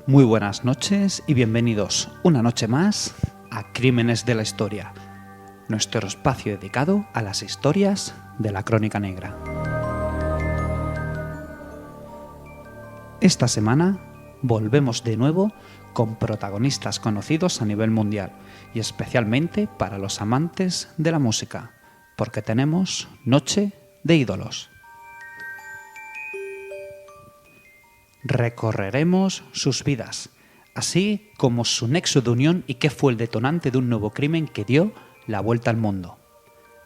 Muy buenas noches y bienvenidos una noche más a Crímenes de la Historia, nuestro espacio dedicado a las historias de la Crónica Negra. Esta semana volvemos de nuevo con protagonistas conocidos a nivel mundial y especialmente para los amantes de la música, porque tenemos Noche de Ídolos. Recorreremos sus vidas, así como su nexo de unión y qué fue el detonante de un nuevo crimen que dio la vuelta al mundo.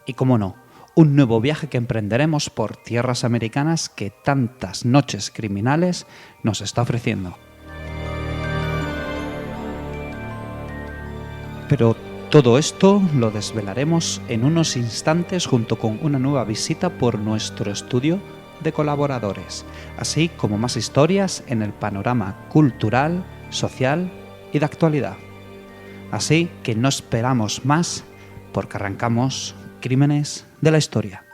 Y cómo no, un nuevo viaje que emprenderemos por tierras americanas que tantas noches criminales nos está ofreciendo. Pero todo esto lo desvelaremos en unos instantes junto con una nueva visita por nuestro estudio de colaboradores, así como más historias en el panorama cultural, social y de actualidad. Así que no esperamos más porque arrancamos Crímenes de la Historia.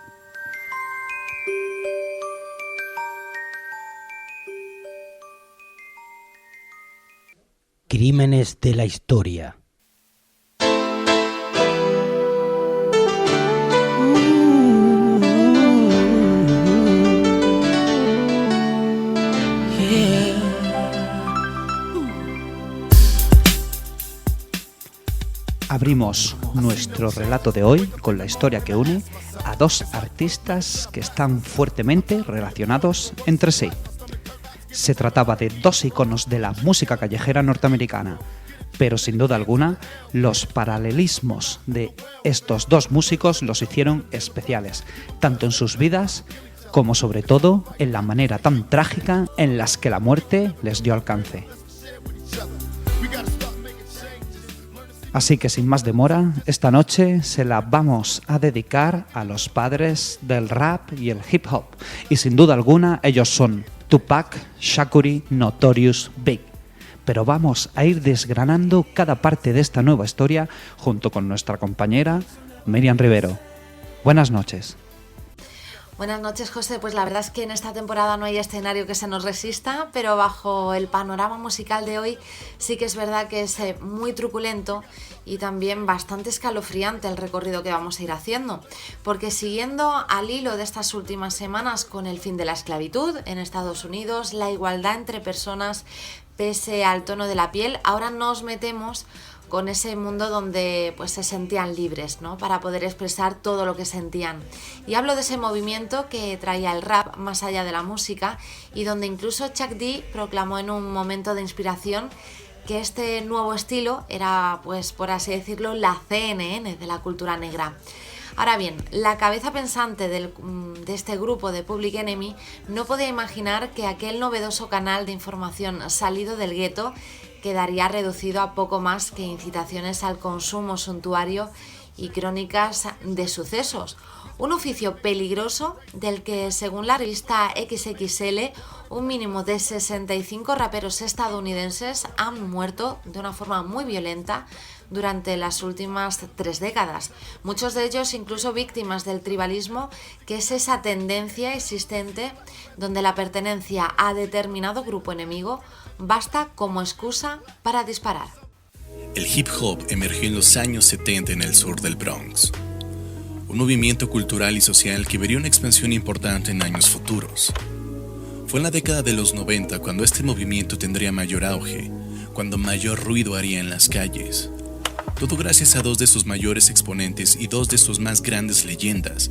Crímenes de la Historia. Abrimos nuestro relato de hoy con la historia que une a dos artistas que están fuertemente relacionados entre sí. Se trataba de dos iconos de la música callejera norteamericana, pero sin duda alguna los paralelismos de estos dos músicos los hicieron especiales, tanto en sus vidas como sobre todo en la manera tan trágica en las que la muerte les dio alcance. Así que sin más demora, esta noche se la vamos a dedicar a los padres del rap y el hip hop. Y sin duda alguna ellos son Tupac Shakur, Notorious Big. Pero vamos a ir desgranando cada parte de esta nueva historia junto con nuestra compañera Miriam Rivero. Buenas noches. Buenas noches, José. Pues la verdad es que en esta temporada no hay escenario que se nos resista, pero bajo el panorama musical de hoy sí que es verdad que es muy truculento y también bastante escalofriante el recorrido que vamos a ir haciendo, porque siguiendo al hilo de estas últimas semanas con el fin de la esclavitud en Estados Unidos, la igualdad entre personas pese al tono de la piel, ahora nos metemos con ese mundo donde pues se sentían libres, ¿no?, para poder expresar todo lo que sentían. Y hablo de ese movimiento que traía el rap más allá de la música y donde incluso Chuck D proclamó en un momento de inspiración que este nuevo estilo era, pues por así decirlo, la CNN de la cultura negra. Ahora bien, la cabeza pensante de este grupo de Public Enemy no podía imaginar que aquel novedoso canal de información salido del gueto quedaría reducido a poco más que incitaciones al consumo suntuario y crónicas de sucesos. Un oficio peligroso del que, según la revista XXL, un mínimo de 65 raperos estadounidenses han muerto de una forma muy violenta durante las últimas 3 décadas. Muchos de ellos incluso víctimas del tribalismo, que es esa tendencia existente donde la pertenencia a determinado grupo enemigo basta como excusa para disparar. El hip hop emergió en los años 70 en el sur del Bronx. Un movimiento cultural y social que vería una expansión importante en años futuros. Fue en la década de los 90 cuando este movimiento tendría mayor auge, cuando mayor ruido haría en las calles. Todo gracias a dos de sus mayores exponentes y dos de sus más grandes leyendas,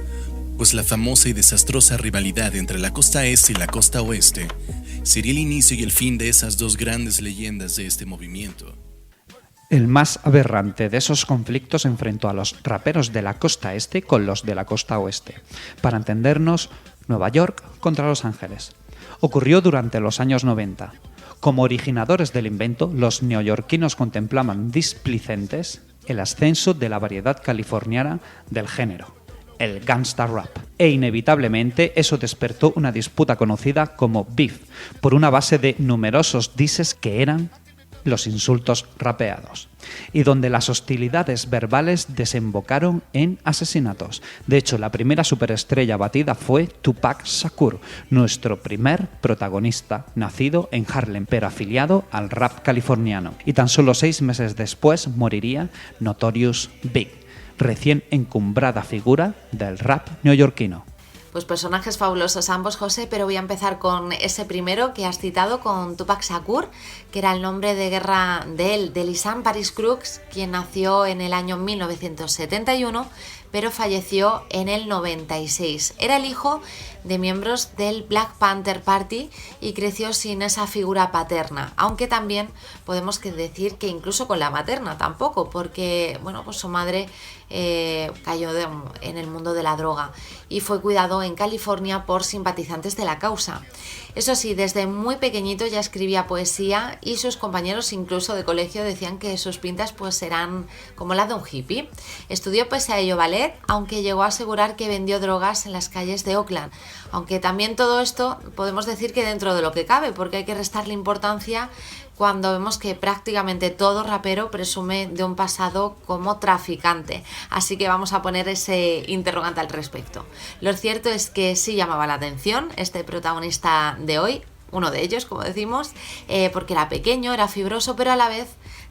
pues la famosa y desastrosa rivalidad entre la costa este y la costa oeste sería el inicio y el fin de esas dos grandes leyendas de este movimiento. El más aberrante de esos conflictos enfrentó a los raperos de la costa este con los de la costa oeste. Para entendernos, Nueva York contra Los Ángeles. Ocurrió durante los años 90. Como originadores del invento, los neoyorquinos contemplaban displicentes el ascenso de la variedad californiana del género, el gangsta rap. E inevitablemente eso despertó una disputa conocida como beef, por una base de numerosos dises que eran los insultos rapeados, y donde las hostilidades verbales desembocaron en asesinatos. De hecho, la primera superestrella batida fue Tupac Shakur, nuestro primer protagonista, nacido en Harlem, pero afiliado al rap californiano. Y tan solo 6 meses después moriría Notorious Big, recién encumbrada figura del rap neoyorquino. Pues personajes fabulosos ambos, José, pero voy a empezar con ese primero que has citado, con Tupac Shakur, que era el nombre de guerra de él, de Lisan Paris Crooks, quien nació en el año 1971, pero falleció en el 96. Era el hijo de miembros del Black Panther Party y creció sin esa figura paterna, aunque también podemos decir que incluso con la materna tampoco, porque bueno, pues su madre cayó en el mundo de la droga y fue cuidado en California por simpatizantes de la causa. Eso sí, desde muy pequeñito ya escribía poesía y sus compañeros incluso de colegio decían que sus pintas pues eran como las de un hippie. Estudió pese a ello ballet, aunque llegó a asegurar que vendió drogas en las calles de Oakland. Aunque también todo esto podemos decir que dentro de lo que cabe, porque hay que restarle importancia cuando vemos que prácticamente todo rapero presume de un pasado como traficante. Así que vamos a poner ese interrogante al respecto. Lo cierto es que sí llamaba la atención este protagonista de hoy, uno de ellos, como decimos, porque era pequeño, era fibroso, pero a la vez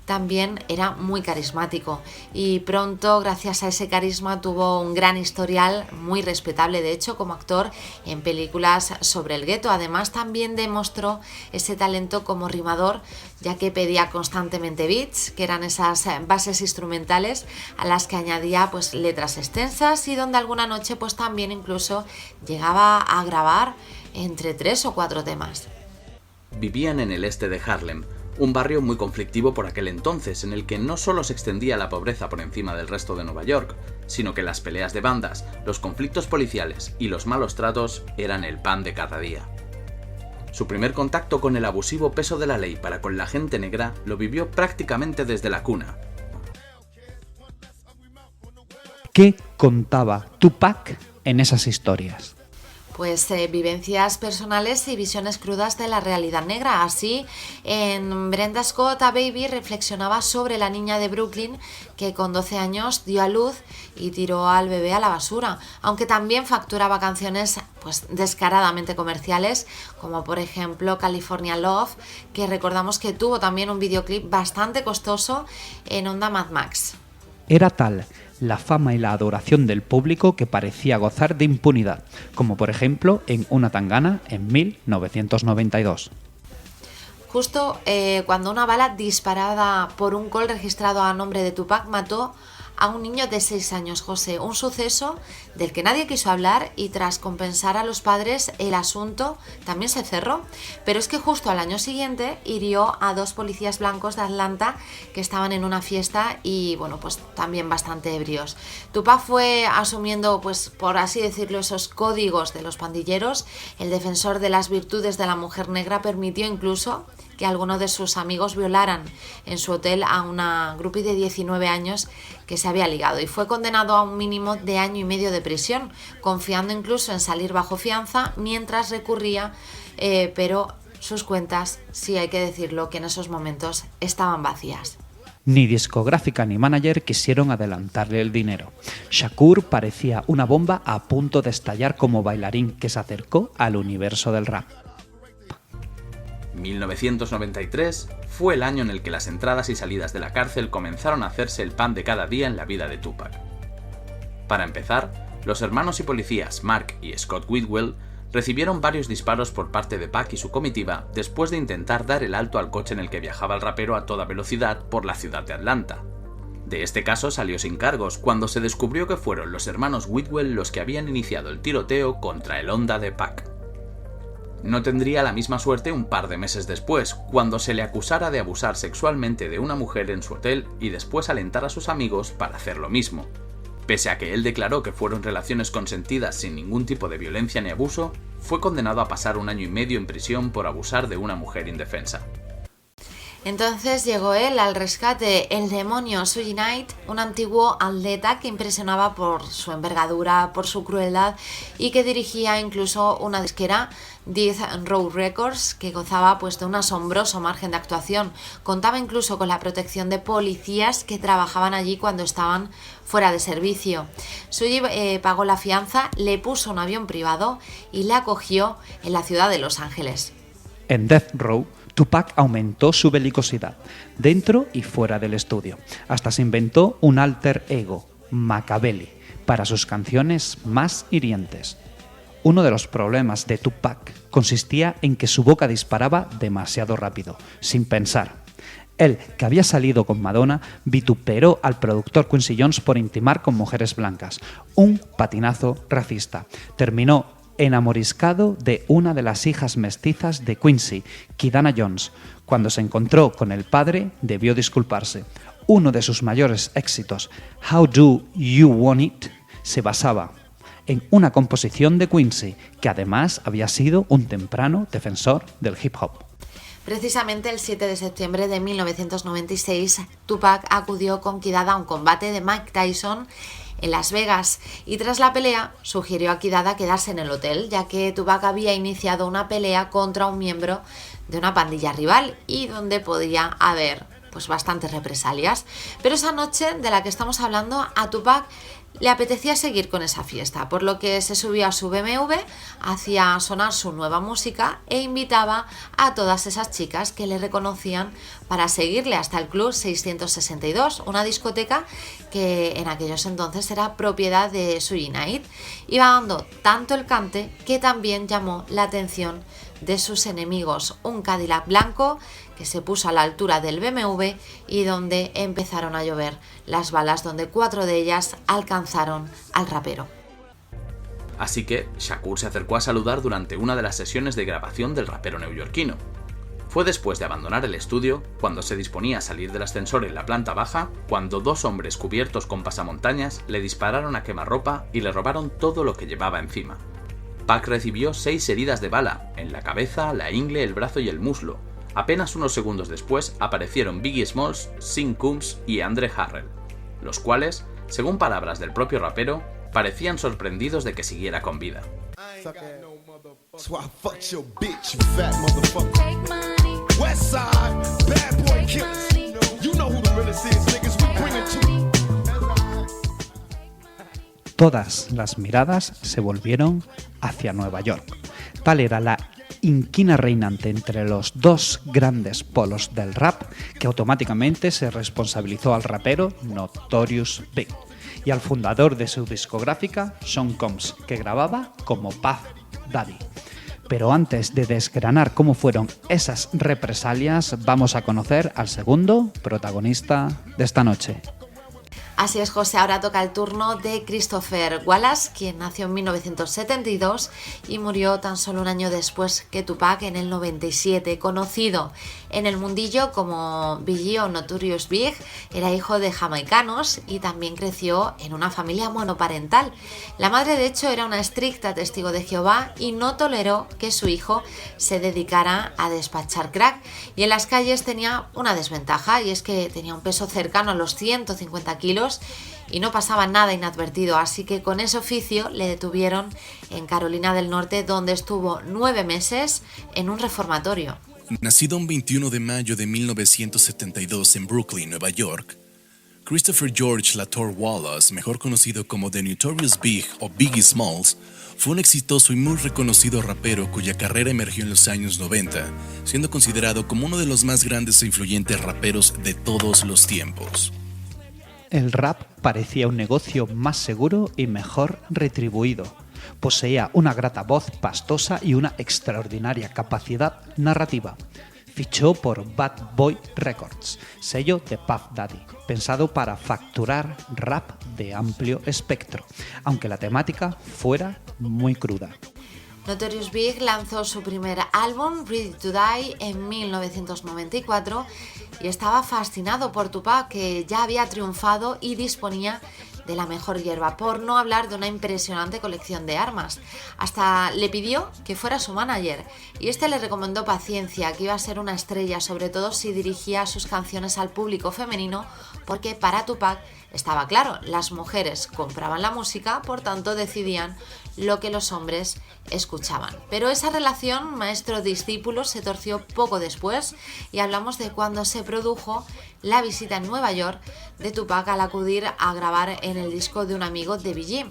también era muy carismático y pronto, gracias a ese carisma, tuvo un gran historial, muy respetable de hecho como actor en películas sobre el gueto. Además también demostró ese talento como rimador, ya que pedía constantemente beats, que eran esas bases instrumentales a las que añadía pues letras extensas, y donde alguna noche pues también incluso llegaba a grabar entre 3 o 4 temas. Vivían en el este de Harlem, un barrio muy conflictivo por aquel entonces, en el que no solo se extendía la pobreza por encima del resto de Nueva York, sino que las peleas de bandas, los conflictos policiales y los malos tratos eran el pan de cada día. Su primer contacto con el abusivo peso de la ley para con la gente negra lo vivió prácticamente desde la cuna. ¿Qué contaba Tupac en esas historias? Pues vivencias personales y visiones crudas de la realidad negra. Así, en Brenda Scott a Baby reflexionaba sobre la niña de Brooklyn que con 12 años dio a luz y tiró al bebé a la basura, aunque también facturaba canciones pues descaradamente comerciales, como por ejemplo California Love, que recordamos que tuvo también un videoclip bastante costoso en onda Mad Max. Era tal la fama y la adoración del público que parecía gozar de impunidad, como por ejemplo en Una tangana en 1992. Justo cuando una bala disparada por un call registrado a nombre de Tupac mató a un niño de 6 años, José, un suceso del que nadie quiso hablar, y tras compensar a los padres el asunto también se cerró. Pero es que justo al año siguiente hirió a 2 policías blancos de Atlanta que estaban en una fiesta y bueno, pues también bastante ebrios. Tupac fue asumiendo, pues por así decirlo, esos códigos de los pandilleros. El defensor de las virtudes de la mujer negra permitió incluso que algunos de sus amigos violaran en su hotel a una groupie de 19 años que se había ligado, y fue condenado a un mínimo de 1 año y medio de prisión, confiando incluso en salir bajo fianza mientras recurría, pero sus cuentas, sí hay que decirlo, que en esos momentos estaban vacías. Ni discográfica ni manager quisieron adelantarle el dinero. Shakur parecía una bomba a punto de estallar como bailarín que se acercó al universo del rap. 1993 fue el año en el que las entradas y salidas de la cárcel comenzaron a hacerse el pan de cada día en la vida de Tupac. Para empezar, los hermanos y policías Mark y Scott Whitwell recibieron varios disparos por parte de Pac y su comitiva después de intentar dar el alto al coche en el que viajaba el rapero a toda velocidad por la ciudad de Atlanta. De este caso salió sin cargos cuando se descubrió que fueron los hermanos Whitwell los que habían iniciado el tiroteo contra el Honda de Pac. No tendría la misma suerte un par de meses después, cuando se le acusara de abusar sexualmente de una mujer en su hotel y después alentar a sus amigos para hacer lo mismo. Pese a que él declaró que fueron relaciones consentidas sin ningún tipo de violencia ni abuso, fue condenado a pasar 1 año y medio en prisión por abusar de una mujer indefensa. Entonces llegó él al rescate, el demonio Suge Knight, un antiguo atleta que impresionaba por su envergadura, por su crueldad y que dirigía incluso una disquera, Death Row Records, que gozaba pues de un asombroso margen de actuación. Contaba incluso con la protección de policías que trabajaban allí cuando estaban fuera de servicio. Suge pagó la fianza, le puso un avión privado y le acogió en la ciudad de Los Ángeles. En Death Row, Tupac aumentó su belicosidad, dentro y fuera del estudio. Hasta se inventó un alter ego, Makaveli, para sus canciones más hirientes. Uno de los problemas de Tupac consistía en que su boca disparaba demasiado rápido, sin pensar. Él, que había salido con Madonna, vituperó al productor Quincy Jones por intimar con mujeres blancas. Un patinazo racista. Terminó enamoriscado de una de las hijas mestizas de Quincy, Kidana Jones. Cuando se encontró con el padre, debió disculparse. Uno de sus mayores éxitos, How Do You Want It, se basaba en una composición de Quincy, que además había sido un temprano defensor del hip hop. Precisamente el 7 de septiembre de 1996, Tupac acudió con Kidada a un combate de Mike Tyson en Las Vegas y tras la pelea sugirió a Kidada quedarse en el hotel, ya que Tupac había iniciado una pelea contra un miembro de una pandilla rival y donde podía haber pues bastantes represalias. Pero esa noche de la que estamos hablando, a Tupac le apetecía seguir con esa fiesta, por lo que se subió a su BMW, hacía sonar su nueva música e invitaba a todas esas chicas que le reconocían para seguirle hasta el Club 662, una discoteca que en aquellos entonces era propiedad de Suge Knight. Iba dando tanto el cante que también llamó la atención de sus enemigos, un Cadillac blanco que se puso a la altura del BMW y donde empezaron a llover las balas, donde 4 de ellas alcanzaron al rapero. Así que Shakur se acercó a saludar durante una de las sesiones de grabación del rapero neoyorquino. Fue después de abandonar el estudio, cuando se disponía a salir del ascensor en la planta baja, cuando 2 hombres cubiertos con pasamontañas le dispararon a quemarropa y le robaron todo lo que llevaba encima. Pac recibió 6 heridas de bala, en la cabeza, la ingle, el brazo y el muslo. Apenas unos segundos después aparecieron Biggie Smalls, Sean Combs y Andre Harrell, los cuales, según palabras del propio rapero, parecían sorprendidos de que siguiera con vida. Todas las miradas se volvieron hacia Nueva York. Tal era la inquina reinante entre los 2 grandes polos del rap que automáticamente se responsabilizó al rapero Notorious Big y al fundador de su discográfica, Sean Combs, que grababa como Puff Daddy. Pero antes de desgranar cómo fueron esas represalias, vamos a conocer al segundo protagonista de esta noche. Así es, José, ahora toca el turno de Christopher Wallace, quien nació en 1972 y murió tan solo un año después que Tupac, en el 97. Conocido en el mundillo como Biggie o Notorious Big, era hijo de jamaicanos y también creció en una familia monoparental. La madre, de hecho, era una estricta testigo de Jehová y no toleró que su hijo se dedicara a despachar crack. Y en las calles tenía una desventaja, y es que tenía un peso cercano a los 150 kilos y no pasaba nada inadvertido, así que con ese oficio le detuvieron en Carolina del Norte, donde estuvo 9 meses en un reformatorio. Nacido un 21 de mayo de 1972 en Brooklyn, Nueva York, Christopher George Lator Wallace, mejor conocido como The Notorious Big o Biggie Smalls, fue un exitoso y muy reconocido rapero cuya carrera emergió en los años 90, siendo considerado como uno de los más grandes e influyentes raperos de todos los tiempos. El rap parecía un negocio más seguro y mejor retribuido. Poseía una grata voz pastosa y una extraordinaria capacidad narrativa. Fichó por Bad Boy Records, sello de Puff Daddy, pensado para facturar rap de amplio espectro, aunque la temática fuera muy cruda. Notorious Big lanzó su primer álbum, Ready to Die, en 1994 y estaba fascinado por Tupac, que ya había triunfado y disponía de la mejor hierba, por no hablar de una impresionante colección de armas. Hasta le pidió que fuera su manager y este le recomendó paciencia, que iba a ser una estrella, sobre todo si dirigía sus canciones al público femenino, porque para Tupac estaba claro, las mujeres compraban la música, por tanto decidían lo que los hombres escuchaban. Pero esa relación maestro-discípulo se torció poco después y hablamos de cuando se produjo la visita en Nueva York de Tupac al acudir a grabar en el disco de un amigo de Biggie.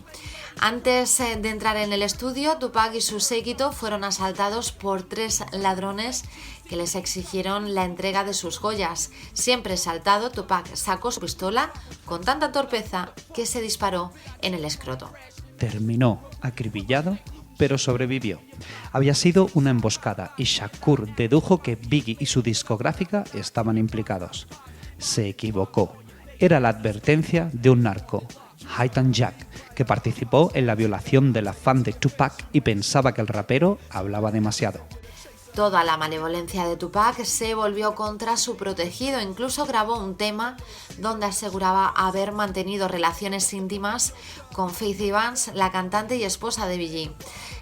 Antes de entrar en el estudio, Tupac y su séquito fueron asaltados por 3 ladrones que les exigieron la entrega de sus joyas. Siempre exaltado, Tupac sacó su pistola con tanta torpeza que se disparó en el escroto. Terminó acribillado, pero sobrevivió. Había sido una emboscada y Shakur dedujo que Biggie y su discográfica estaban implicados. Se equivocó. Era la advertencia de un narco, Haytham Jack, que participó en la violación de la fan de Tupac y pensaba que el rapero hablaba demasiado. Toda la malevolencia de Tupac se volvió contra su protegido, incluso grabó un tema donde aseguraba haber mantenido relaciones íntimas con Faith Evans, la cantante y esposa de Biggie.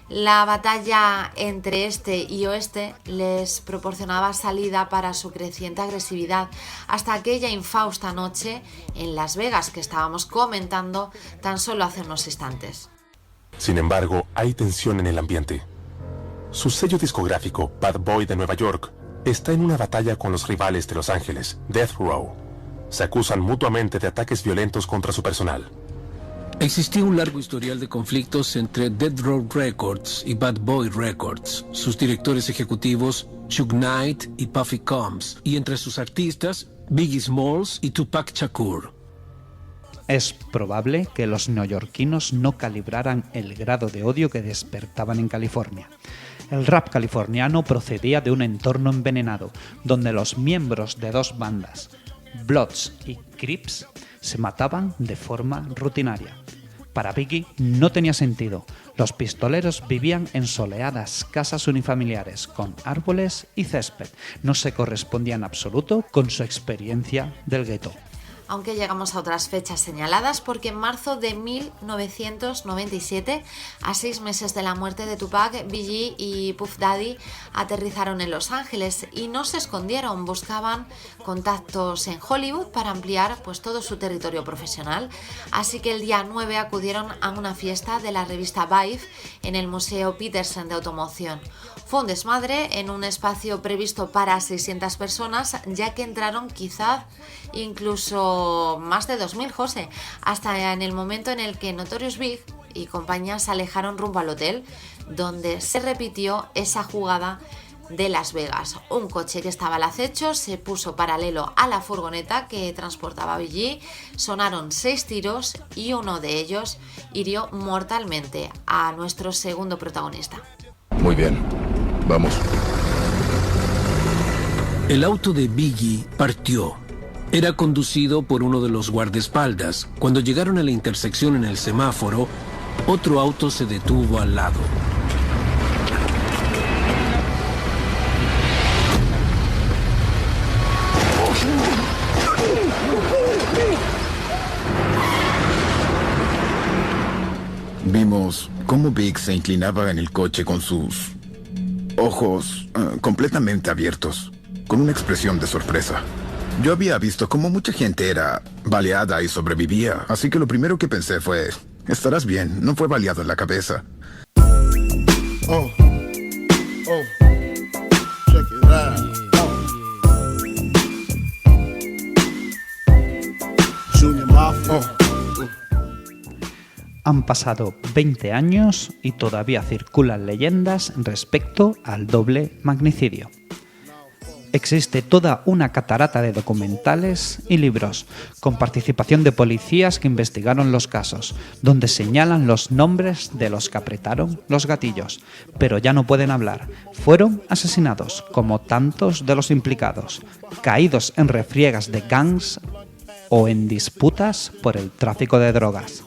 La batalla entre este y oeste les proporcionaba salida para su creciente agresividad, hasta aquella infausta noche en Las Vegas que estábamos comentando tan solo hace unos instantes. Sin embargo, hay tensión en el ambiente. Su sello discográfico, Bad Boy de Nueva York, está en una batalla con los rivales de Los Ángeles, Death Row. Se acusan mutuamente de ataques violentos contra su personal. Existía un largo historial de conflictos entre Death Row Records y Bad Boy Records, sus directores ejecutivos Suge Knight y Puffy Combs, y entre sus artistas Biggie Smalls y Tupac Shakur. Es probable que los neoyorquinos no calibraran el grado de odio que despertaban en California. El rap californiano procedía de un entorno envenenado, donde los miembros de 2 bandas, Bloods y Crips, se mataban de forma rutinaria. Para Biggie no tenía sentido. Los pistoleros vivían en soleadas casas unifamiliares con árboles y césped. No se correspondía en absoluto con su experiencia del gueto. Aunque llegamos a otras fechas señaladas, porque en marzo de 1997, a 6 meses de la muerte de Tupac, Biggie y Puff Daddy aterrizaron en Los Ángeles y no se escondieron, buscaban contactos en Hollywood para ampliar todo su territorio profesional. Así que el día 9 acudieron a una fiesta de la revista Vibe en el Museo Petersen de Automoción. Fue un desmadre en un espacio previsto para 600 personas, ya que entraron quizás incluso más de 2000, José, hasta en el momento en el que Notorious Big y compañía se alejaron rumbo al hotel, donde se repitió esa jugada de Las Vegas. Un coche que estaba al acecho se puso paralelo a la furgoneta que transportaba a Biggie, sonaron 6 tiros y uno de ellos hirió mortalmente a nuestro segundo protagonista. Muy bien, vamos. El auto de Biggie partió. Era conducido por uno de los guardaespaldas. Cuando llegaron a la intersección en el semáforo, otro auto se detuvo al lado. Vimos cómo Big se inclinaba en el coche con sus ojos completamente abiertos, con una expresión de sorpresa. Yo había visto cómo mucha gente era baleada y sobrevivía, así que lo primero que pensé fue, estarás bien, no fue baleado en la cabeza. Check it out. Junior Mafia. Han pasado 20 años y todavía circulan leyendas respecto al doble magnicidio. Existe toda una catarata de documentales y libros, con participación de policías que investigaron los casos, donde señalan los nombres de los que apretaron los gatillos, pero ya no pueden hablar. Fueron asesinados, como tantos de los implicados, caídos en refriegas de gangs o en disputas por el tráfico de drogas.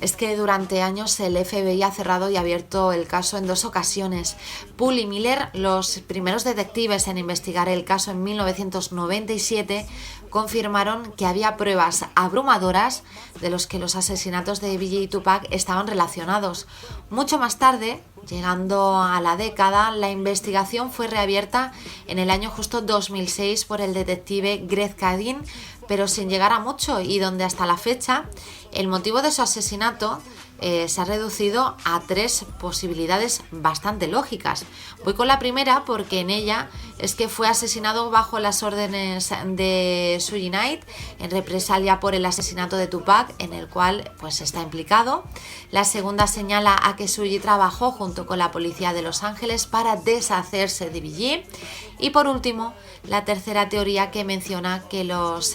es que durante años el FBI ha cerrado y abierto el caso en 2 ocasiones. Poole y Miller, los primeros detectives en investigar el caso en 1997, confirmaron que había pruebas abrumadoras de los que los asesinatos de Biggie y Tupac estaban relacionados. Mucho más tarde, llegando a la década, la investigación fue reabierta en el año justo 2006 por el detective Greg Cadin, pero sin llegar a mucho, y donde hasta la fecha el motivo de su asesinato se ha reducido a 3 posibilidades bastante lógicas. Voy con la primera porque en ella es que fue asesinado bajo las órdenes de Suge Knight en represalia por el asesinato de Tupac, en el cual pues está implicado. La segunda señala a que Suge trabajó junto con la policía de Los Ángeles para deshacerse de Biggie. Y por último, la tercera teoría, que menciona que los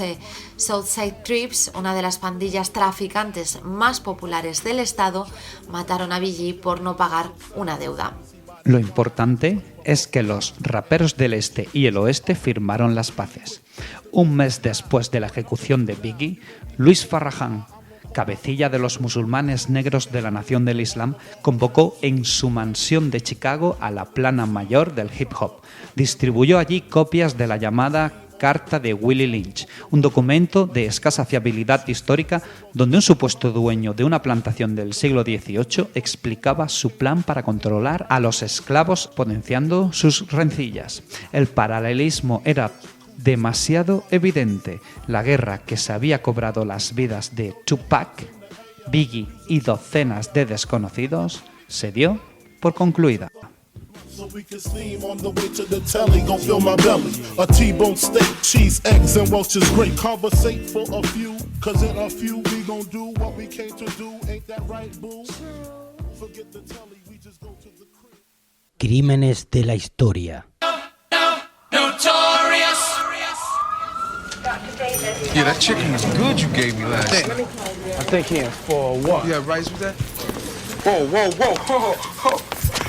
Southside Crips, una de las pandillas traficantes más populares del estado, mataron a Biggie por no pagar una deuda. Lo importante es que los raperos del este y el oeste firmaron las paces. Un mes después de la ejecución de Biggie, Louis Farrakhan, cabecilla de los musulmanes negros de la Nación del Islam, convocó en su mansión de Chicago a la plana mayor del hip hop. Distribuyó allí copias de la llamada Carta de Willie Lynch, un documento de escasa fiabilidad histórica donde un supuesto dueño de una plantación del siglo XVIII explicaba su plan para controlar a los esclavos, potenciando sus rencillas. El paralelismo era demasiado evidente. La guerra que se había cobrado las vidas de Tupac, Biggie y docenas de desconocidos se dio por concluida. So we can steam on the way to the telly, gon' fill my belly. A T-bone steak, cheese, eggs, and Welch's grape. Conversate for a few, cause in a few we gon' do what we came to do. Ain't that right, boo? Forget the telly, we just go to the crib. Crímenes de la historia. Yeah, that chicken was good you gave me last night. I think he in for what? You have rice with that? Whoa.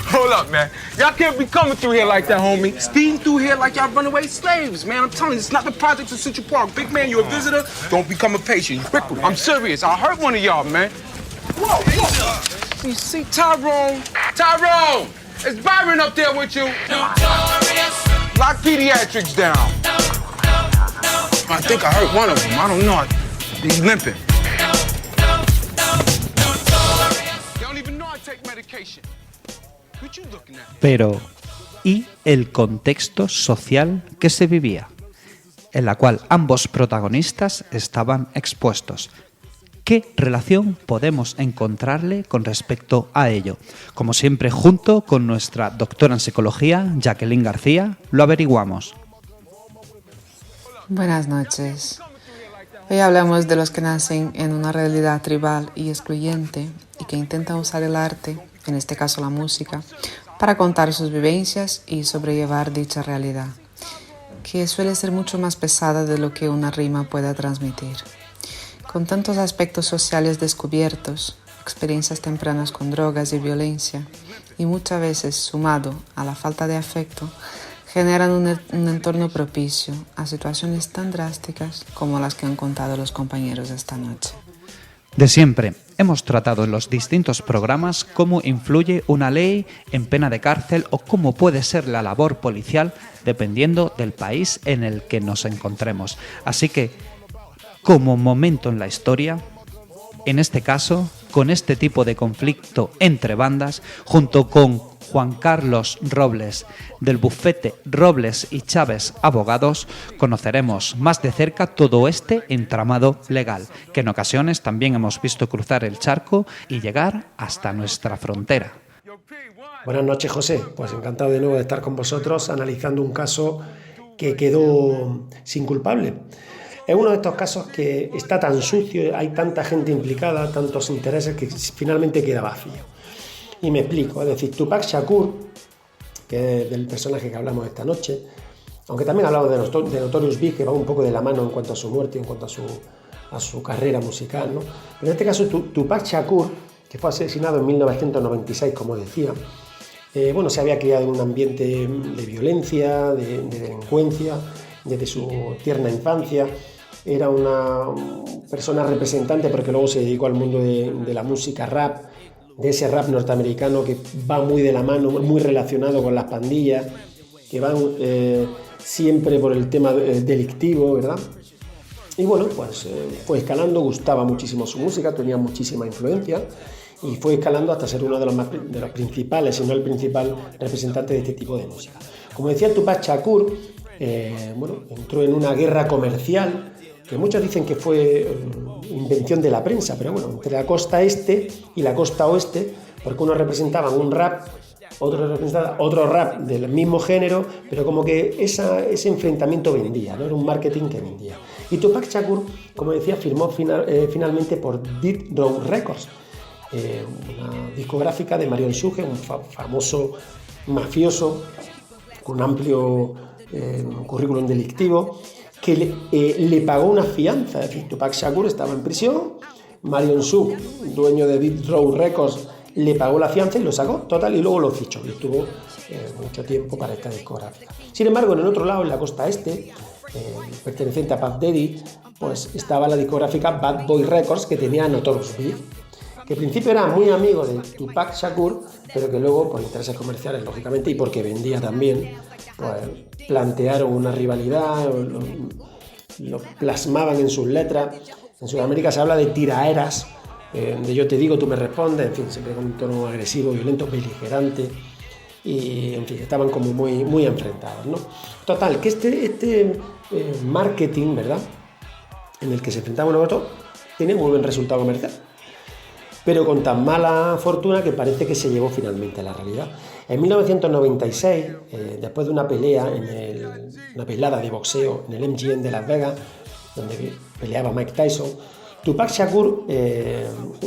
Hold up, man. Y'all can't be coming through here like that, homie. Speeding through here like y'all runaway slaves, man. I'm telling you, it's not the projects of Central Park. Big man, you a visitor. Don't become a patient. I'm serious. I'll hurt one of y'all, man. Whoa. You see Tyrone? Tyrone! Is Byron up there with you? Lock pediatrics down. I think I hurt one of them. I don't know. He's limping. They don't even know I take medication. Pero, ¿y el contexto social que se vivía? En la cual ambos protagonistas estaban expuestos. ¿Qué relación podemos encontrarle con respecto a ello? Como siempre, junto con nuestra doctora en psicología, Jacqueline García, lo averiguamos. Buenas noches. Hoy hablamos de los que nacen en una realidad tribal y excluyente y que intentan usar el arte, en este caso la música, para contar sus vivencias y sobrellevar dicha realidad, que suele ser mucho más pesada de lo que una rima pueda transmitir. Con tantos aspectos sociales descubiertos, experiencias tempranas con drogas y violencia, y muchas veces sumado a la falta de afecto, generan un entorno propicio a situaciones tan drásticas como las que han contado los compañeros esta noche. De siempre, hemos tratado en los distintos programas cómo influye una ley en pena de cárcel o cómo puede ser la labor policial dependiendo del país en el que nos encontremos. Así que, como momento en la historia, en este caso, con este tipo de conflicto entre bandas, junto con Juan Carlos Robles, del bufete Robles y Chávez Abogados, conoceremos más de cerca todo este entramado legal, que en ocasiones también hemos visto cruzar el charco y llegar hasta nuestra frontera. Buenas noches, José. Pues encantado de nuevo de estar con vosotros analizando un caso que quedó sin culpable. Es uno de estos casos que está tan sucio, hay tanta gente implicada, tantos intereses, que finalmente queda vacío. Y me explico, es decir, Tupac Shakur, que es del personaje que hablamos esta noche, aunque también hablamos de Notorious Big, que va un poco de la mano en cuanto a su muerte, en cuanto a su carrera musical, ¿no? Pero en este caso Tupac Shakur, que fue asesinado en 1996, como decía, se había criado en un ambiente de violencia, de delincuencia, desde su tierna infancia. era una persona representante porque luego se dedicó al mundo de la música rap, de ese rap norteamericano que va muy de la mano, muy relacionado con las pandillas, que van siempre por el tema delictivo, ¿verdad? Y bueno, pues fue escalando, gustaba muchísimo su música, tenía muchísima influencia y fue escalando hasta ser uno de los principales, si no el principal representante de este tipo de música. Como decía Tupac Shakur, entró en una guerra comercial que muchos dicen que fue invención de la prensa, pero bueno, entre la costa este y la costa oeste, porque unos representaban un rap, otros representaban otro rap del mismo género, pero como que ese enfrentamiento vendía, ¿no? Era un marketing que vendía. Y Tupac Shakur, como decía, firmó finalmente por Death Row Records, una discográfica de Marion Suge, un famoso mafioso con un amplio currículum delictivo, que le pagó una fianza. Es decir, Tupac Shakur estaba en prisión, Marion Suge, dueño de Death Row Records, le pagó la fianza y lo sacó, total, y luego lo fichó y estuvo mucho tiempo para esta discográfica. Sin embargo, en el otro lado, en la costa este, perteneciente a Puff Daddy, pues estaba la discográfica Bad Boy Records, que tenía a Notorious Big, que al principio era muy amigo de Tupac Shakur, pero que luego, por intereses comerciales, lógicamente, y porque vendía también, pues plantearon una rivalidad, lo plasmaban en sus letras. En Sudamérica se habla de tiraeras, de yo te digo, tú me respondes, en fin, siempre con un tono agresivo, violento, beligerante, y en fin, estaban como muy, muy enfrentados, ¿no? Total, que este marketing, ¿verdad?, en el que se enfrentaban uno a otro, tiene muy buen resultado comercial, pero con tan mala fortuna que parece que se llevó finalmente a la realidad. En 1996, después de una pelea, una velada de boxeo en el MGM de Las Vegas, donde peleaba Mike Tyson, Tupac Shakur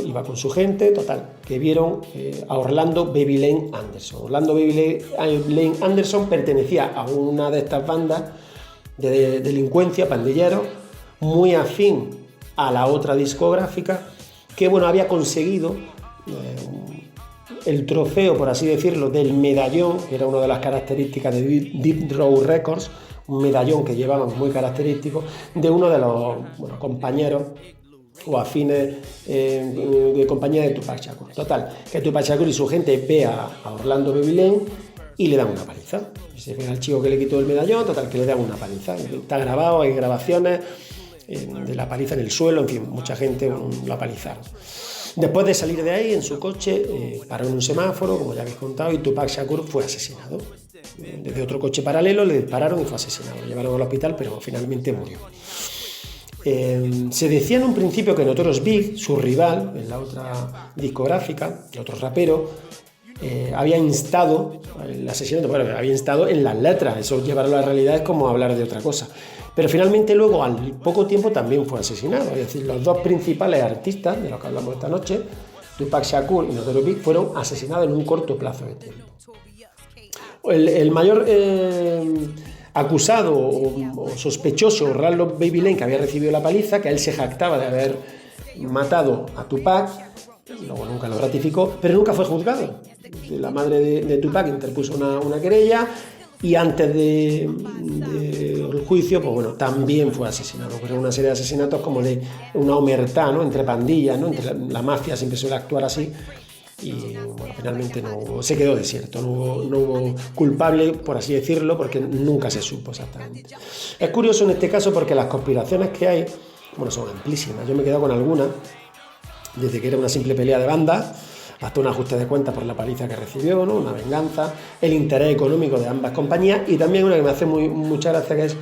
iba con su gente, total, que vieron a Orlando Baby Lane Anderson. Orlando Baby Lane Anderson pertenecía a una de estas bandas de delincuencia, pandilleros, muy afín a la otra discográfica, que bueno, había conseguido el trofeo, por así decirlo, del medallón, que era una de las características de Death Row Records, un medallón que llevaban muy característico, de uno de los compañeros o afines de compañía de Tupac Shakur. Total, que Tupac Shakur y su gente ve a Orlando Baby Lane y le dan una paliza. Se ve al chico que le quitó el medallón, total, que le dan una paliza. Está grabado, hay grabaciones de la paliza en el suelo, en fin, mucha gente la palizaron. Después de salir de ahí, en su coche, paró en un semáforo, como ya habéis contado, y Tupac Shakur fue asesinado. Desde otro coche paralelo le dispararon y fue asesinado. Lo llevaron al hospital, pero finalmente murió. Se decía en un principio que Notorious Big, su rival en la otra discográfica, el otro rapero, había instado el asesinato, bueno, había instado en las letras. Eso llevarlo a la realidad es como hablar de otra cosa. Pero finalmente luego, al poco tiempo, también fue asesinado. Es decir, los dos principales artistas de los que hablamos esta noche, Tupac Shakur y Notorious Big, fueron asesinados en un corto plazo de tiempo. El mayor acusado o sospechoso, Orlando Baby Lane, que había recibido la paliza, que él se jactaba de haber matado a Tupac, luego nunca lo ratificó, pero nunca fue juzgado. La madre de Tupac interpuso una querella y antes del juicio, pues bueno, también fue asesinado. Pero una serie de asesinatos como de una omertá, ¿no?, entre pandillas, ¿no?, entre la mafia siempre suele actuar así. Y bueno, finalmente se quedó desierto, no hubo culpable, por así decirlo, porque nunca se supo exactamente. Es curioso en este caso porque las conspiraciones que hay, bueno, son amplísimas. Yo me he quedado con algunas, desde que era una simple pelea de bandas hasta un ajuste de cuentas por la paliza que recibió, ¿no?, una venganza, el interés económico de ambas compañías, y también una que me hace mucha gracia, que es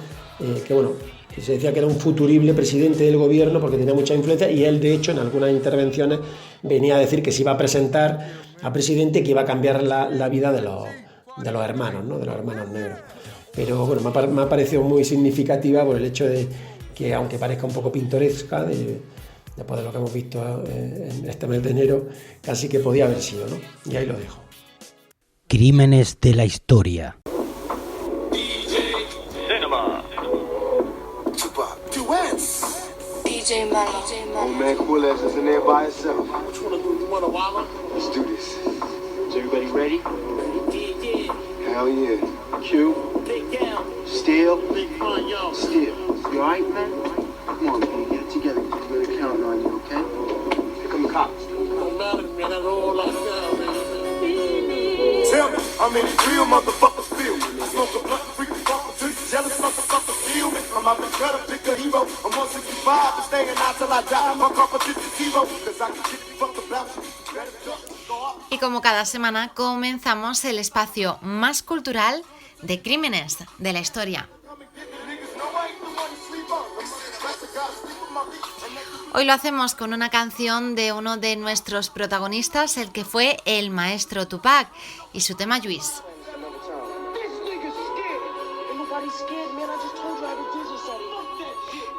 que bueno, que se decía que era un futurible presidente del gobierno porque tenía mucha influencia, y él de hecho en algunas intervenciones venía a decir que se iba a presentar a presidente, que iba a cambiar la vida de los hermanos, ¿no?, de los hermanos negros. Pero bueno, me ha parecido muy significativa por el hecho de que, aunque parezca un poco pintoresca, después de lo que hemos visto en este mes de enero, casi que podía haber sido, ¿no? Y ahí lo dejo. Crímenes de la historia. DJ Mello. Oh man, cool ass is in there by itself. Which one of you want to wallow? Let's do this. Is everybody ready? Yeah. Hell yeah. Q. Big down. Steel. Big fun, yo. Steel. You alright, man? Come on. motherfuckers feel me. I smoke a blunt, freak the bumper to you. Jealous motherfuckers feel me. I'm out the gutter, pick a hero. I'm 165, I'm staying out till I die. My competition zero, cause I can get you fucked about you. Better duck. Y como cada semana comenzamos el espacio más cultural de Crímenes de la Historia. Hoy lo hacemos con una canción de uno de nuestros protagonistas, el que fue el maestro Tupac, y su tema Juice.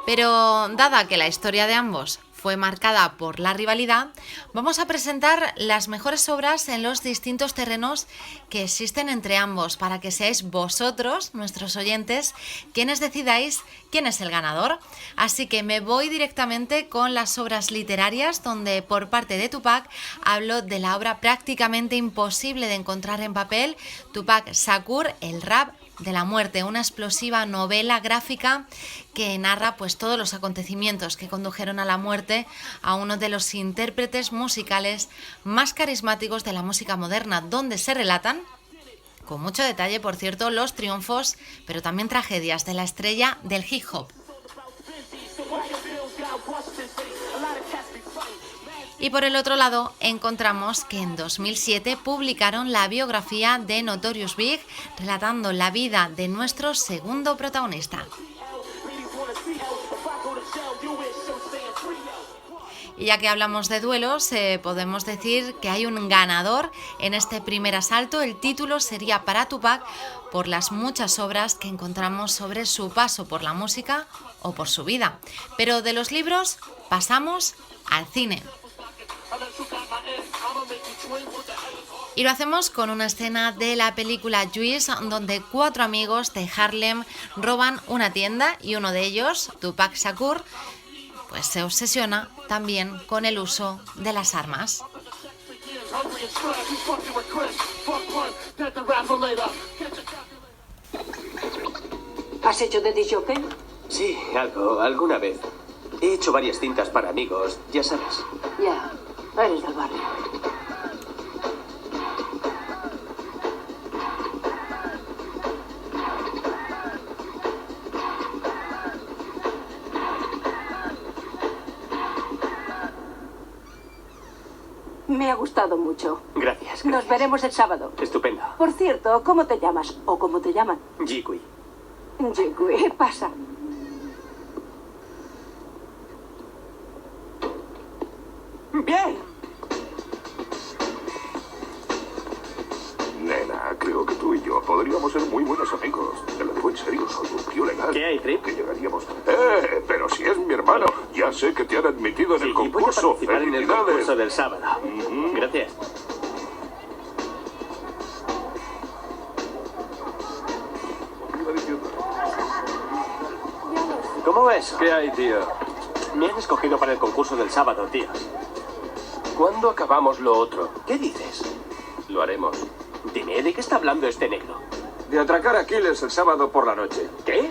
Pero dada que la historia de ambos fue marcada por la rivalidad, vamos a presentar las mejores obras en los distintos terrenos que existen entre ambos, para que seáis vosotros, nuestros oyentes, quienes decidáis quién es el ganador. Así que me voy directamente con las obras literarias, donde por parte de Tupac hablo de la obra prácticamente imposible de encontrar en papel, Tupac Shakur, el rap de la muerte, una explosiva novela gráfica que narra pues todos los acontecimientos que condujeron a la muerte a uno de los intérpretes musicales más carismáticos de la música moderna, donde se relatan, con mucho detalle por cierto, los triunfos, pero también tragedias de la estrella del hip hop. Y por el otro lado encontramos que en 2007 publicaron la biografía de Notorious Big, relatando la vida de nuestro segundo protagonista. Y ya que hablamos de duelos, podemos decir que hay un ganador en este primer asalto. El título sería para Tupac por las muchas obras que encontramos sobre su paso por la música o por su vida. Pero de los libros pasamos al cine. Y lo hacemos con una escena de la película Juice, donde 4 amigos de Harlem roban una tienda y uno de ellos, Tupac Shakur, pues se obsesiona también con el uso de las armas. ¿Has hecho de disc jockey? Sí, alguna vez. He hecho varias cintas para amigos, ya sabes. Ya, eres del barrio. Me ha gustado mucho. Gracias. Nos veremos el sábado. Estupendo. Por cierto, ¿cómo te llamas? ¿O cómo te llaman? Jigui. Jigui, pasa. Bien. Nena, creo que tú y yo podríamos ser muy buenos amigos. Te lo digo en serio, soy un tío legal. ¿Qué hay, Trip? Que llegaríamos... pero si es mi hermano. Ya sé que te han admitido en el Voy a concurso. participar en el concurso del sábado. Gracias. ¿Cómo ves? ¿Qué hay, tío? Me han escogido para el concurso del sábado, tío. ¿Cuándo acabamos lo otro? ¿Qué dices? Lo haremos. Dime, ¿de qué está hablando este negro? De atracar a Killers el sábado por la noche. ¿Qué?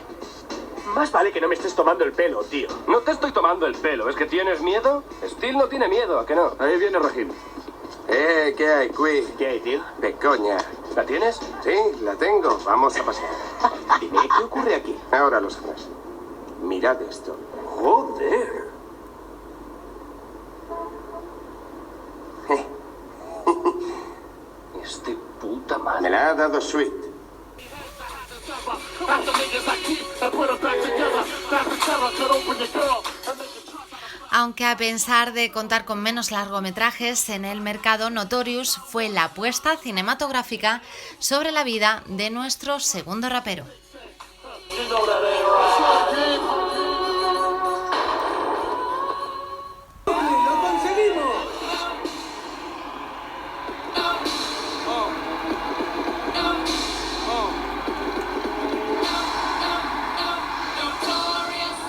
Más vale que no me estés tomando el pelo, tío. No te estoy tomando el pelo. ¿Es que tienes miedo? Steel no tiene miedo, ¿a que no? Ahí viene Rahim. ¿Qué hay, Qui? ¿Qué hay, tío? De coña. ¿La tienes? Sí, la tengo. Vamos a pasear. Dime, ¿qué ocurre aquí? Ahora lo sabrás. Mirad esto. ¡Joder! Este puta madre. Me la ha dado Sweet. Aunque a pesar de contar con menos largometrajes en el mercado, Notorious fue la apuesta cinematográfica sobre la vida de nuestro segundo rapero. ¡Lo conseguimos!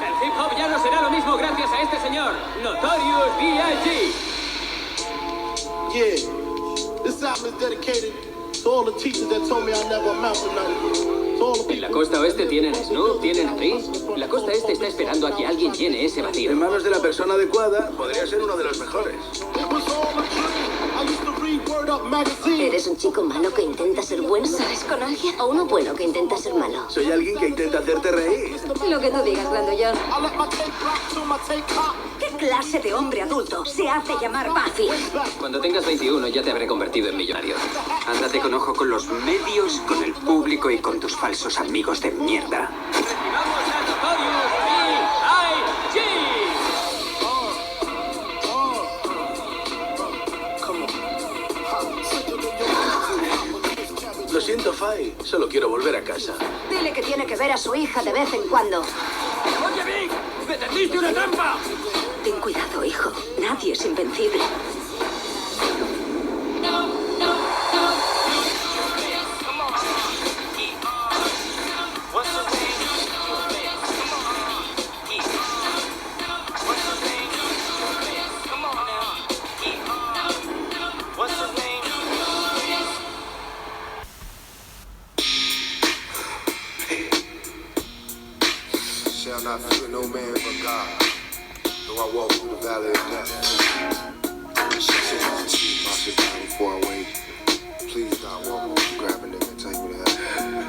El hip hop ya no será lo mismo gracias a este señor, Notorious B.I.G. Yeah, this album is dedicated to all the teachers that told me I never amount to nothing. En la costa oeste tienen a Snoop, tienen a Dre. La costa este está esperando a que alguien llene ese vacío. En manos de la persona adecuada, podría ser uno de los mejores. It was all a dream. I used to read ¿Eres un chico malo que intenta ser bueno? ¿Sales con alguien? ¿O uno bueno que intenta ser malo? Soy alguien que intenta hacerte reír. Lo que tú digas, Grandullón. ¿Qué clase de hombre adulto se hace llamar Buffy? Cuando tengas 21 ya te habré convertido en millonario. Ándate con ojo con los medios, con el público y con tus falsos amigos de mierda. Lo siento, Fay. Solo quiero volver a casa. Dile que tiene que ver a su hija de vez en cuando. ¡Oye, Vic! ¡Me tendiste una trampa! Ten cuidado, hijo. Nadie es invencible. Shall not fear no man but God. Though I walk through the valley of death. Before I wait, please God walk with me, grab a nigga and take me to heaven.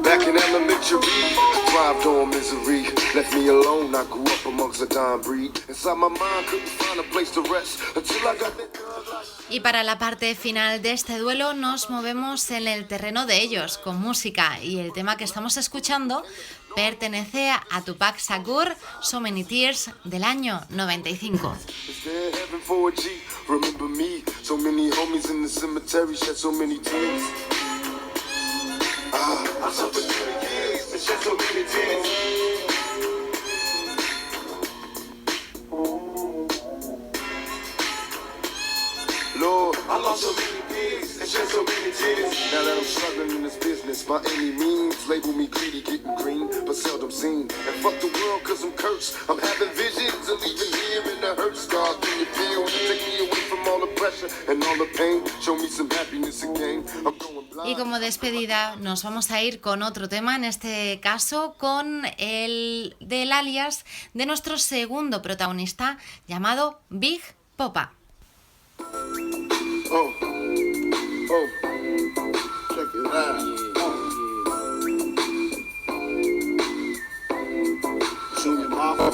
Back in elementary, thrived on misery. Left me alone, I grew up amongst a dying breed. Inside my mind, couldn't find a place to rest until I got that. Y para la parte final de este duelo nos movemos en el terreno de ellos, con música, y el tema que estamos escuchando pertenece a Tupac Shakur, So Many Tears, del año 95. Remember me, so many homies in the cemetery shed so many tears. I suffered 20 years and shed so many tears. Lord, I lost so many peers and shed so many tears. Now that I'm struggling in this business by any means, label me greedy, getting green, but seldom seen. And fuck the world cause I'm cursed. I'm having visions of leaving here in the hurt. God, can you feel? Take me away from all the pressure and all the pain. Show me some happiness again. I'm going blind. Y como despedida nos vamos a ir con otro tema, en este caso con el del alias de nuestro segundo protagonista, llamado Big Poppa. Oh, check it out. Junior Mafia.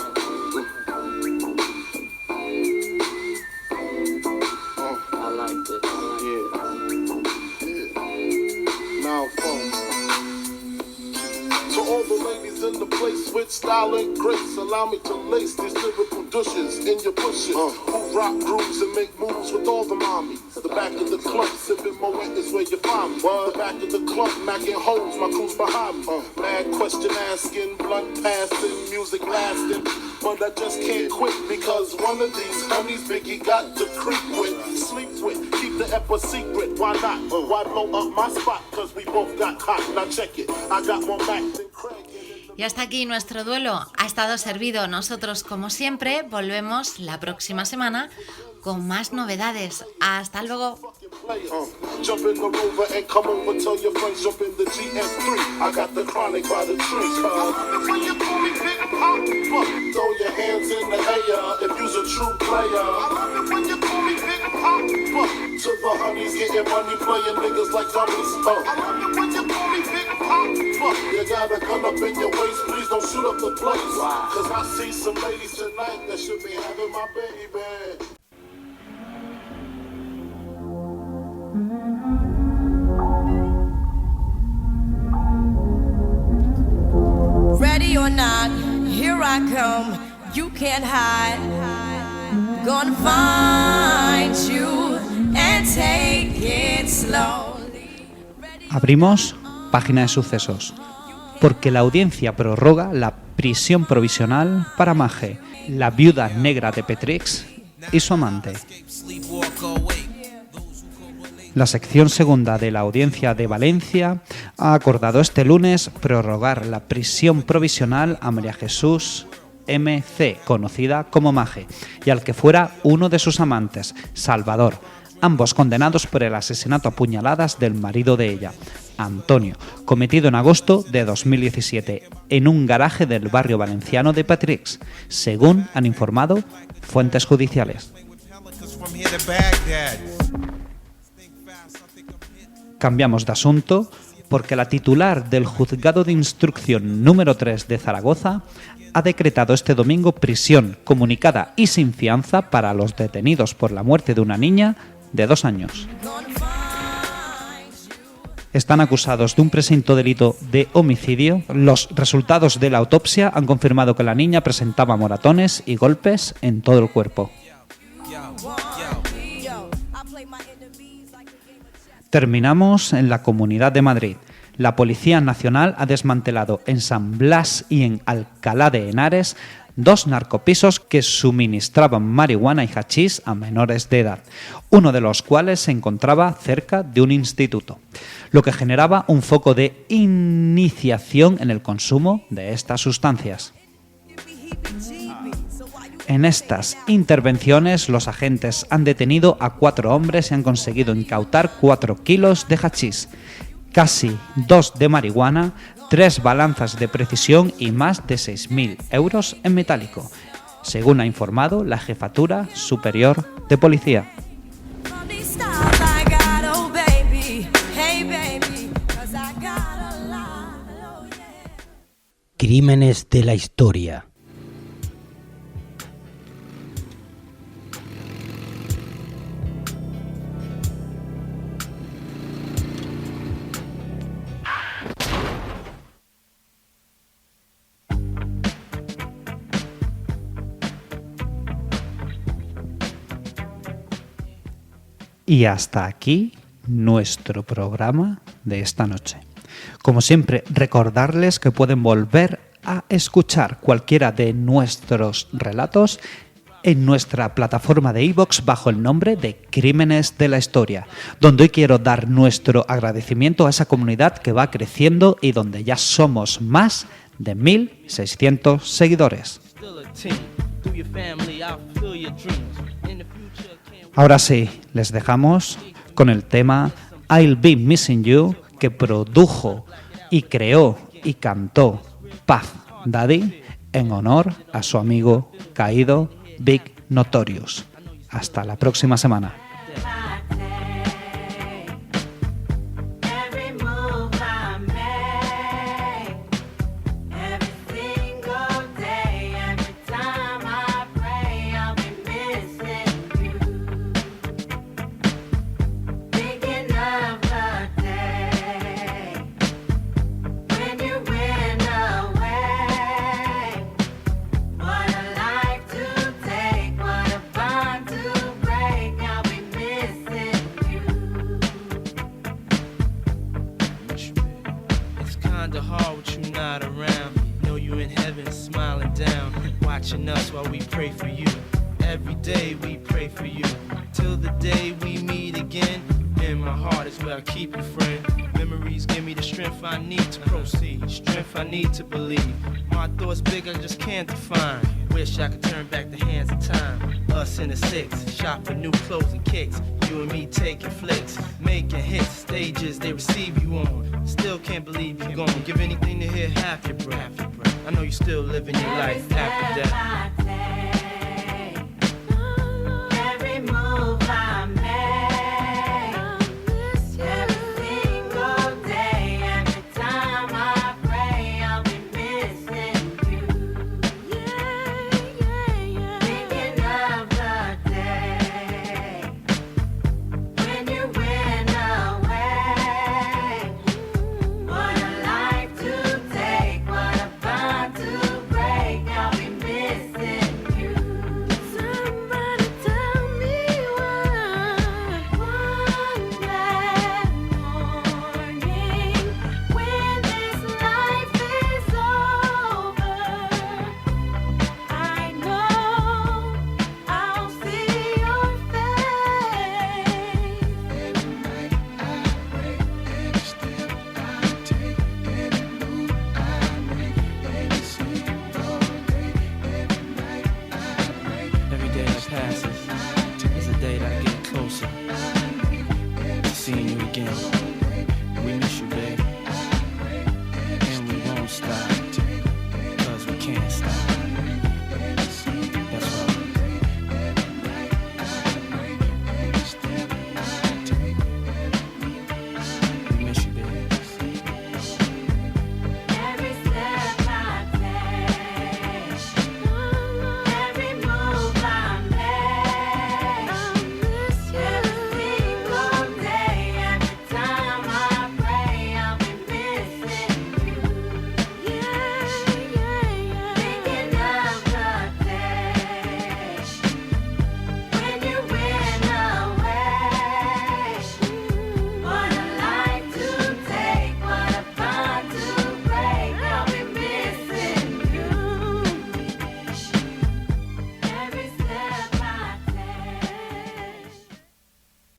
I like this. Yeah. Now, to all the ladies in the place with style and grace, allow me to lace these lyrical douches in your bushes. Who rock grooves and make moves with all the mommies. The back of the club, sipping Moet is where you find me. The back of the club, macking holes, my crew's behind me. Mad question asking, blunt passing, music lasting. But I just can't quit because one of these homies Biggie got to creep with, sleep with, keep the ep a secret. Why not? Why blow up my spot? Cause we both got hot. Now check it, I got more back than Craig. Y hasta aquí nuestro duelo. Ha estado servido. Nosotros, como siempre, volvemos la próxima semana con más novedades. Hasta luego. Jump in the Rover and come over, tell your friends, jump in the GS3. I got the chronic by the trees. When you call me Big Poppa, throw your hands in the air if you's a true player. I love it when you call me Big Poppa. To the honeys getting money, playing niggas like dummies. I love it when you call me Big Poppa. You got a gun up in your waist, please don't shoot up the place. Cause I see some ladies tonight that should be having my baby. Ready or not, here I come. You can't hide. Gonna find you and take it slowly. Abrimos página de sucesos, porque la audiencia prorroga la prisión provisional para Mage, la viuda negra de Petrix y su amante. La sección segunda de la Audiencia de Valencia ha acordado este lunes prorrogar la prisión provisional a María Jesús MC, conocida como Mage, y al que fuera uno de sus amantes, Salvador, ambos condenados por el asesinato a puñaladas del marido de ella. Antonio, cometido en agosto de 2017 en un garaje del barrio valenciano de Patrix, según han informado fuentes judiciales. Cambiamos de asunto porque la titular del Juzgado de Instrucción número 3 de Zaragoza ha decretado este domingo prisión comunicada y sin fianza para los detenidos por la muerte de una niña de 2 años. Están acusados de un presunto delito de homicidio. Los resultados de la autopsia han confirmado que la niña presentaba moratones y golpes en todo el cuerpo. Terminamos en la Comunidad de Madrid. La Policía Nacional ha desmantelado en San Blas y en Alcalá de Henares 2 narcopisos que suministraban marihuana y hachís a menores de edad, uno de los cuales se encontraba cerca de un instituto, lo que generaba un foco de iniciación en el consumo de estas sustancias. En estas intervenciones, los agentes han detenido a 4 hombres y han conseguido incautar 4 kilos de hachís, casi 2 de marihuana, 3 balanzas de precisión y más de 6.000 euros en metálico, según ha informado la Jefatura Superior de Policía. Crímenes de la historia. Y hasta aquí nuestro programa de esta noche. Como siempre, recordarles que pueden volver a escuchar cualquiera de nuestros relatos en nuestra plataforma de iVoox bajo el nombre de Crímenes de la Historia, donde hoy quiero dar nuestro agradecimiento a esa comunidad que va creciendo y donde ya somos más de 1.600 seguidores. Ahora sí, les dejamos con el tema I'll Be Missing You, que produjo y creó y cantó Puff Daddy en honor a su amigo caído Big Notorious. Hasta la próxima semana. Watching us while we pray for you. Every day we pray for you. Till the day we meet again. In my heart is where I keep you, friend. Memories give me the strength I need to proceed. Strength I need to believe. My thoughts big, I just can't define. Wish I could turn back the hands of time. Us in the 6, shop for new clothes and kicks. You and me taking flicks, making hits, stages they receive you on. Still can't believe you're gone. Give anything to hear half your breath. I know you still living your life after death.